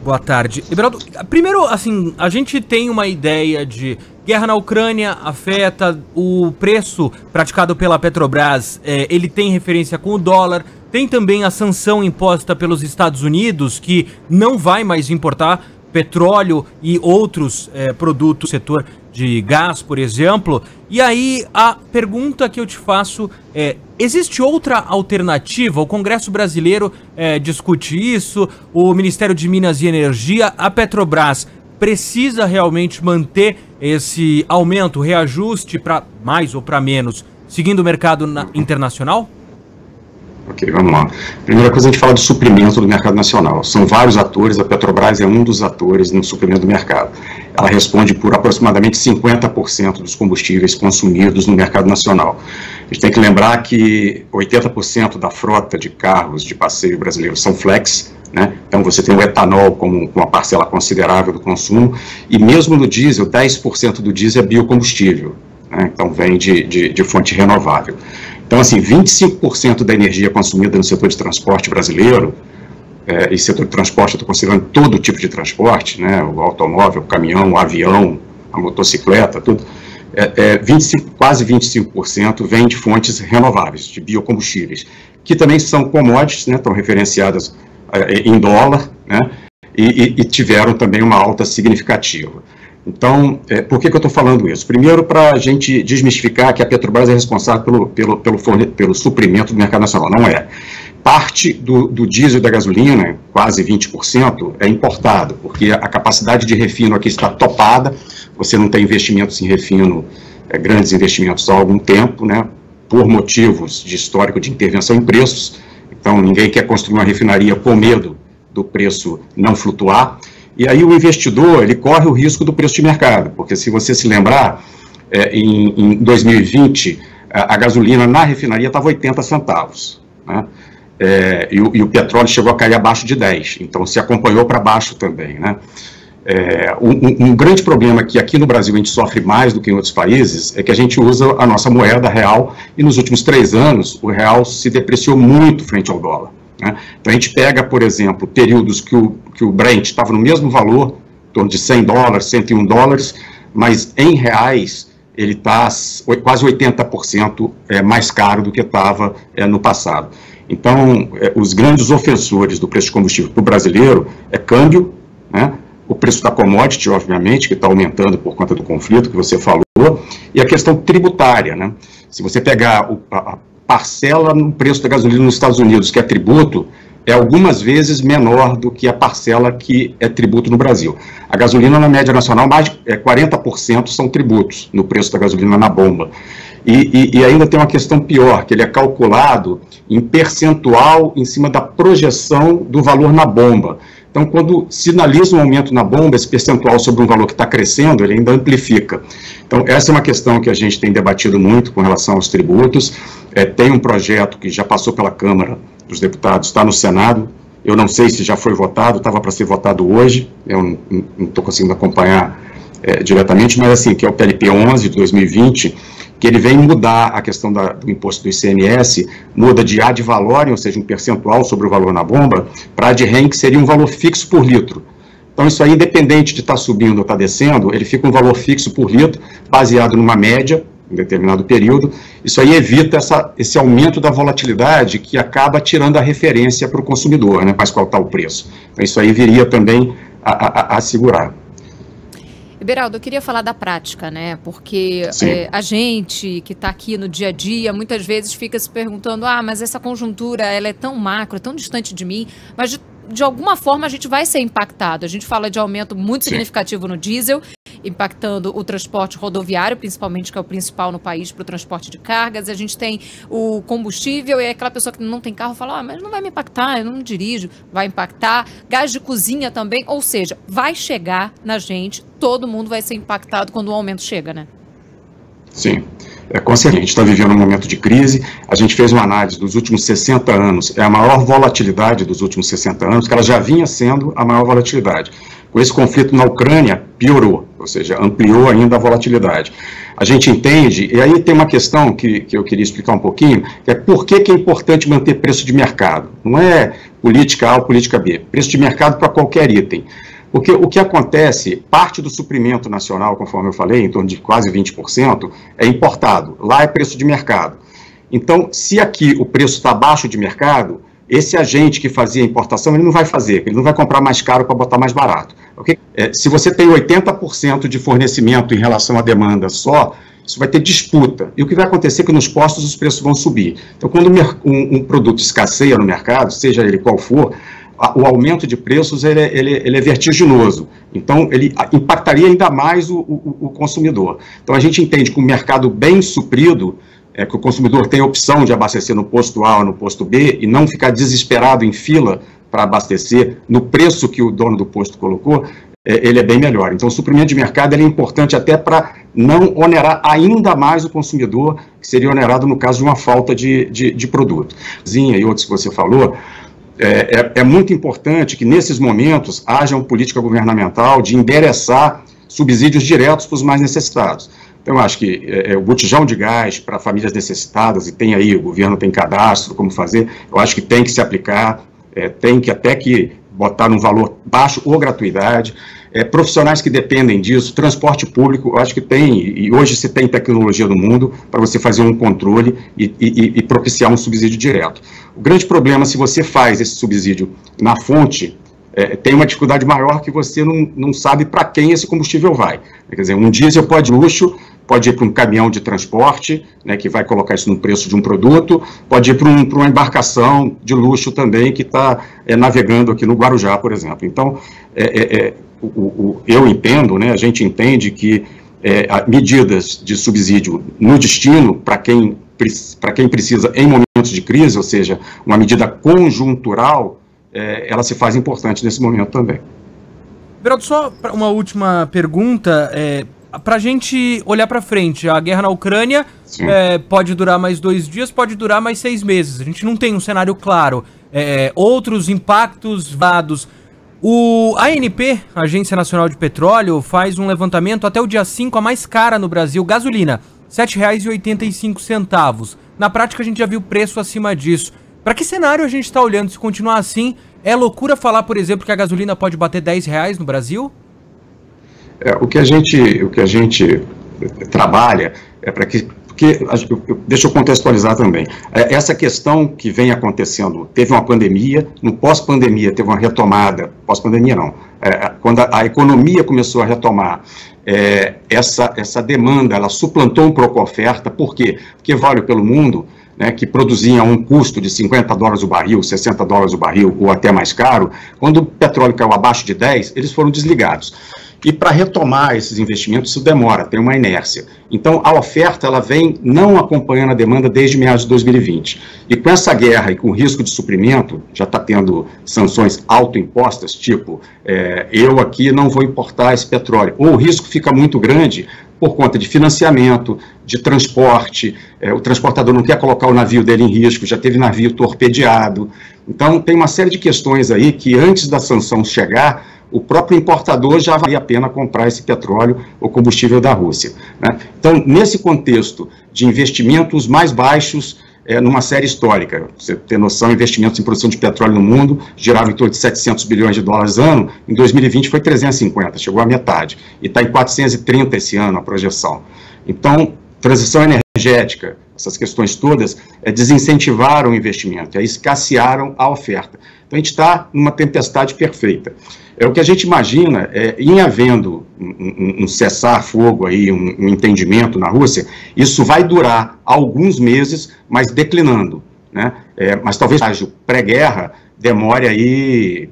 Boa tarde. Everaldo, primeiro, assim, a gente tem uma ideia de guerra na Ucrânia afeta o preço praticado pela Petrobras, ele tem referência com o dólar, tem também a sanção imposta pelos Estados Unidos, que não vai mais importar petróleo e outros produtos do setor de gás, por exemplo. E aí a pergunta que eu te faço é: existe outra alternativa? O Congresso brasileiro discute isso, o Ministério de Minas e Energia, a Petrobras precisa realmente manter esse aumento, reajuste para mais ou para menos, seguindo o mercado internacional? Ok, vamos lá. Primeira coisa, a gente fala de suprimento do mercado nacional. São vários atores, a Petrobras é um dos atores no suprimento do mercado. Ela responde por aproximadamente 50% dos combustíveis consumidos no mercado nacional. A gente tem que lembrar que 80% da frota de carros de passeio brasileiros são flex, né? Então você tem o etanol como uma parcela considerável do consumo, e mesmo no diesel, 10% do diesel é biocombustível, né? Então vem de fonte renovável. Então, assim, 25% da energia consumida no setor de transporte brasileiro, e setor de transporte eu estou considerando todo tipo de transporte, né, o automóvel, o caminhão, o avião, a motocicleta, tudo, quase 25% vem de fontes renováveis, de biocombustíveis, que também são commodities, né, estão referenciadas em dólar, né, e tiveram também uma alta significativa. Então, por que eu estou falando isso? Primeiro, para a gente desmistificar que a Petrobras é responsável pelo suprimento do mercado nacional. Não é. Parte do diesel e da gasolina, quase 20%, é importado, porque a capacidade de refino aqui está topada, você não tem investimentos em refino, grandes investimentos há algum tempo, né, por motivos de histórico de intervenção em preços. Então, ninguém quer construir uma refinaria com medo do preço não flutuar. E aí o investidor, ele corre o risco do preço de mercado, porque se você se lembrar, em 2020, a gasolina na refinaria estava 80 centavos, né? E o petróleo chegou a cair abaixo de 10, então se acompanhou para baixo também, né? Um grande problema que aqui no Brasil a gente sofre mais do que em outros países é que a gente usa a nossa moeda real, e nos últimos 3 anos o real se depreciou muito frente ao dólar. Então a gente pega, por exemplo, períodos que o Brent estava no mesmo valor, em torno de 100 dólares, 101 dólares, mas em reais ele está quase 80% mais caro do que estava no passado. Então, os grandes ofensores do preço de combustível para o brasileiro é câmbio, né, o preço da commodity, obviamente, que está aumentando por conta do conflito que você falou, e a questão tributária, né? Se você pegar a parcela no preço da gasolina nos Estados Unidos, que é tributo, é algumas vezes menor do que a parcela que é tributo no Brasil. A gasolina, na média nacional, mais de 40% são tributos no preço da gasolina na bomba. E ainda tem uma questão pior, que ele é calculado em percentual em cima da projeção do valor na bomba. Então, quando sinaliza um aumento na bomba, esse percentual sobre um valor que está crescendo, ele ainda amplifica. Então, essa é uma questão que a gente tem debatido muito com relação aos tributos. Tem um projeto que já passou pela Câmara dos Deputados, está no Senado. Eu não sei se já foi votado, estava para ser votado hoje, eu não estou conseguindo acompanhar diretamente, mas assim, que é o PLP 11 de 2020, que ele vem mudar a questão do imposto do ICMS, muda de ad valorem, ou seja, um percentual sobre o valor na bomba, para ad rem, que seria um valor fixo por litro. Então, isso aí, independente de estar subindo ou estar descendo, ele fica um valor fixo por litro, baseado numa média, em determinado período. Isso aí evita esse aumento da volatilidade que acaba tirando a referência para o consumidor, né, mas qual está o preço. Então, isso aí viria também a segurar. Everaldo, eu queria falar da prática, né? Porque a gente que está aqui no dia a dia, muitas vezes fica se perguntando, mas essa conjuntura ela é tão macro, é tão distante de mim, mas de alguma forma a gente vai ser impactado. A gente fala de aumento muito significativo no diesel, impactando o transporte rodoviário, principalmente, que é o principal no país para o transporte de cargas. A gente tem o combustível, e aquela pessoa que não tem carro fala, mas não vai me impactar, eu não dirijo. Vai impactar. Gás de cozinha também, ou seja, vai chegar na gente, todo mundo vai ser impactado quando o aumento chega, né? Sim. Com certeza, a gente está vivendo um momento de crise. A gente fez uma análise dos últimos 60 anos, é a maior volatilidade dos últimos 60 anos, que ela já vinha sendo a maior volatilidade. Com esse conflito na Ucrânia, piorou, ou seja, ampliou ainda a volatilidade. A gente entende, e aí tem uma questão que eu queria explicar um pouquinho, que é por que é importante manter preço de mercado. Não é política A ou política B, preço de mercado para qualquer item. Porque o que acontece, parte do suprimento nacional, conforme eu falei, em torno de quase 20%, é importado. Lá é preço de mercado. Então, se aqui o preço está abaixo de mercado, esse agente que fazia a importação, ele não vai fazer, ele não vai comprar mais caro para botar mais barato. Okay? Se você tem 80% de fornecimento em relação à demanda só, isso vai ter disputa. E o que vai acontecer é que nos postos os preços vão subir. Então, quando um produto escasseia no mercado, seja ele qual for, o aumento de preços ele é vertiginoso. Então, ele impactaria ainda mais o consumidor. Então, a gente entende que um mercado bem suprido, que o consumidor tem a opção de abastecer no posto A ou no posto B e não ficar desesperado em fila para abastecer no preço que o dono do posto colocou, ele é bem melhor. Então, o suprimento de mercado ele é importante até para não onerar ainda mais o consumidor, que seria onerado no caso de uma falta de produto. E outros que você falou, é muito importante que nesses momentos haja uma política governamental de endereçar subsídios diretos para os mais necessitados. Então, eu acho que o botijão de gás para famílias necessitadas, e tem aí, o governo tem cadastro, como fazer, eu acho que tem que se aplicar, tem que até que botar num valor baixo ou gratuidade, profissionais que dependem disso, transporte público, eu acho que tem, e hoje se tem tecnologia no mundo para você fazer um controle e propiciar um subsídio direto. O grande problema, se você faz esse subsídio na fonte, tem uma dificuldade maior que você não sabe para quem esse combustível vai. Quer dizer, um diesel pode luxo, pode ir para um caminhão de transporte, né, que vai colocar isso no preço de um produto, pode ir para uma embarcação de luxo também que está navegando aqui no Guarujá, por exemplo. Então, eu entendo, né, a gente entende que medidas de subsídio no destino, para quem precisa em momentos de crise, ou seja, uma medida conjuntural, ela se faz importante nesse momento também. Beraldo, só uma última pergunta, para a gente olhar para frente, a guerra na Ucrânia pode durar mais 2 dias, pode durar mais 6 meses, a gente não tem um cenário claro, outros impactos dados. A ANP, Agência Nacional de Petróleo, faz um levantamento até o dia 5, a mais cara no Brasil, gasolina, R$ 7,85. Na prática a gente já viu preço acima disso. Para que cenário a gente está olhando? Se continuar assim, é loucura falar, por exemplo, que a gasolina pode bater R$10 no Brasil? O que a gente trabalha é para que... deixa eu contextualizar também. Essa questão que vem acontecendo, teve uma pandemia, no pós-pandemia teve uma retomada, pós-pandemia não, quando a economia começou a retomar, essa demanda, ela suplantou um pouco a oferta. Por quê? Porque vale pelo mundo, né, que produziam um custo de $50 o barril, $60 o barril, ou até mais caro, quando o petróleo caiu abaixo de 10, eles foram desligados. E para retomar esses investimentos, isso demora, tem uma inércia. Então, a oferta ela vem não acompanhando a demanda desde meados de 2020. E com essa guerra e com o risco de suprimento, já está tendo sanções autoimpostas, tipo, eu aqui não vou importar esse petróleo. Ou o risco fica muito grande por conta de financiamento, de transporte, o transportador não quer colocar o navio dele em risco, já teve navio torpedeado. Então, tem uma série de questões aí que antes da sanção chegar, o próprio importador já valia a pena comprar esse petróleo ou combustível da Rússia, né? Então, nesse contexto de investimentos mais baixos numa série histórica, você tem noção, investimentos em produção de petróleo no mundo giravam em torno de $700 bilhões ano, em 2020 foi 350, chegou à metade, e está em 430 esse ano a projeção. Então, transição energética, essas questões todas desincentivaram o investimento, escassearam a oferta. Então, a gente está numa tempestade perfeita. O que a gente imagina em havendo um cessar-fogo, um entendimento na Rússia, isso vai durar alguns meses, mas declinando, né? Mas talvez o pré-guerra demore aí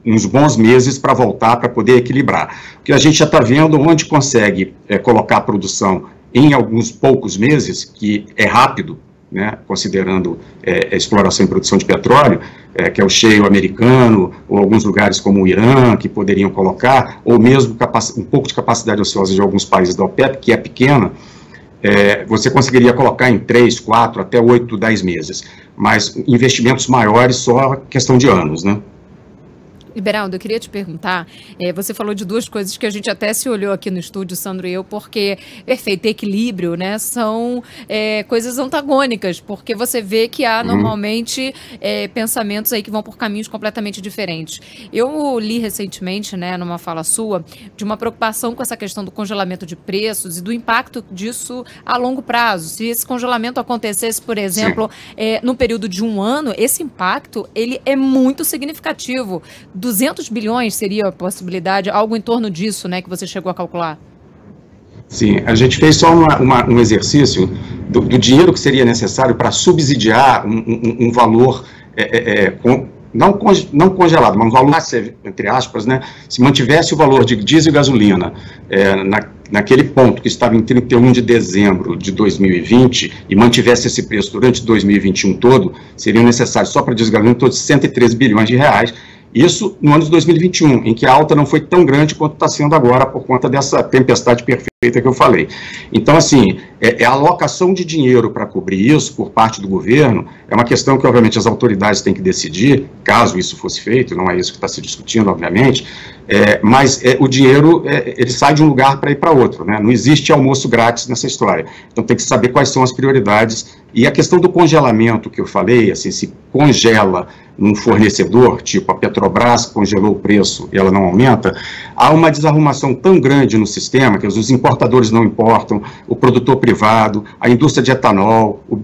uns bons meses para voltar, para poder equilibrar. O que a gente já está vendo, onde consegue colocar a produção em alguns poucos meses, que é rápido, né, considerando exploração e produção de petróleo, que é o shale americano, ou alguns lugares como o Irã, que poderiam colocar, ou mesmo um pouco de capacidade ociosa de alguns países da OPEP, que é pequena, você conseguiria colocar em 3, 4, até 8, 10 meses. Mas investimentos maiores só questão de anos, né? Beraldo, eu queria te perguntar, você falou de duas coisas que a gente até se olhou aqui no estúdio, Sandro e eu, porque perfeito equilíbrio, né, são coisas antagônicas, porque você vê que há normalmente pensamentos aí que vão por caminhos completamente diferentes. Eu li recentemente, né, numa fala sua, de uma preocupação com essa questão do congelamento de preços e do impacto disso a longo prazo. Se esse congelamento acontecesse, por exemplo, no período de 1 ano, esse impacto ele é muito significativo. 200 bilhões seria a possibilidade, algo em torno disso, né, que você chegou a calcular? Sim, a gente fez só um exercício do dinheiro que seria necessário para subsidiar um valor, não congelado, mas um valor, entre aspas, né, se mantivesse o valor de diesel e gasolina naquele ponto que estava em 31 de dezembro de 2020 e mantivesse esse preço durante 2021 todo, seriam necessários só para diesel e gasolina todos 113 bilhões de reais. Isso no ano de 2021, em que a alta não foi tão grande quanto está sendo agora por conta dessa tempestade perfeita que eu falei. Então, assim, a alocação de dinheiro para cobrir isso por parte do governo é uma questão que, obviamente, as autoridades têm que decidir, caso isso fosse feito, não é isso que está se discutindo, obviamente, mas o dinheiro, ele sai de um lugar para ir para outro, né? Não existe almoço grátis nessa história. Então, tem que saber quais são as prioridades. E a questão do congelamento que eu falei, assim, se congela num fornecedor, tipo a Petrobras congelou o preço e ela não aumenta, há uma desarrumação tão grande no sistema que os importadores não importam, o produtor privado, a indústria de etanol, o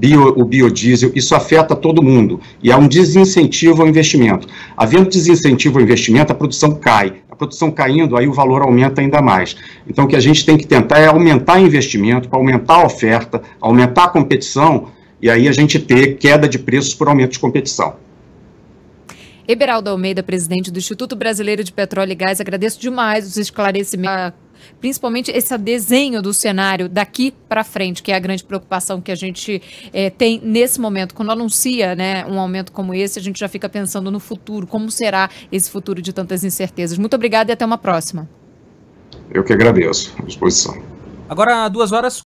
biodiesel, isso afeta todo mundo e há um desincentivo ao investimento. Havendo desincentivo ao investimento, a produção cai. A produção caindo, aí o valor aumenta ainda mais. Então, o que a gente tem que tentar é aumentar o investimento, para aumentar a oferta, aumentar a competição, e aí a gente ter queda de preços por aumento de competição. Beraldo Almeida, presidente do Instituto Brasileiro de Petróleo e Gás, agradeço demais os esclarecimentos, principalmente esse desenho do cenário daqui para frente, que é a grande preocupação que a gente tem nesse momento. Quando anuncia, né, um aumento como esse, a gente já fica pensando no futuro, como será esse futuro de tantas incertezas. Muito obrigada e até uma próxima. Eu que agradeço, à disposição. Agora, 2 horas.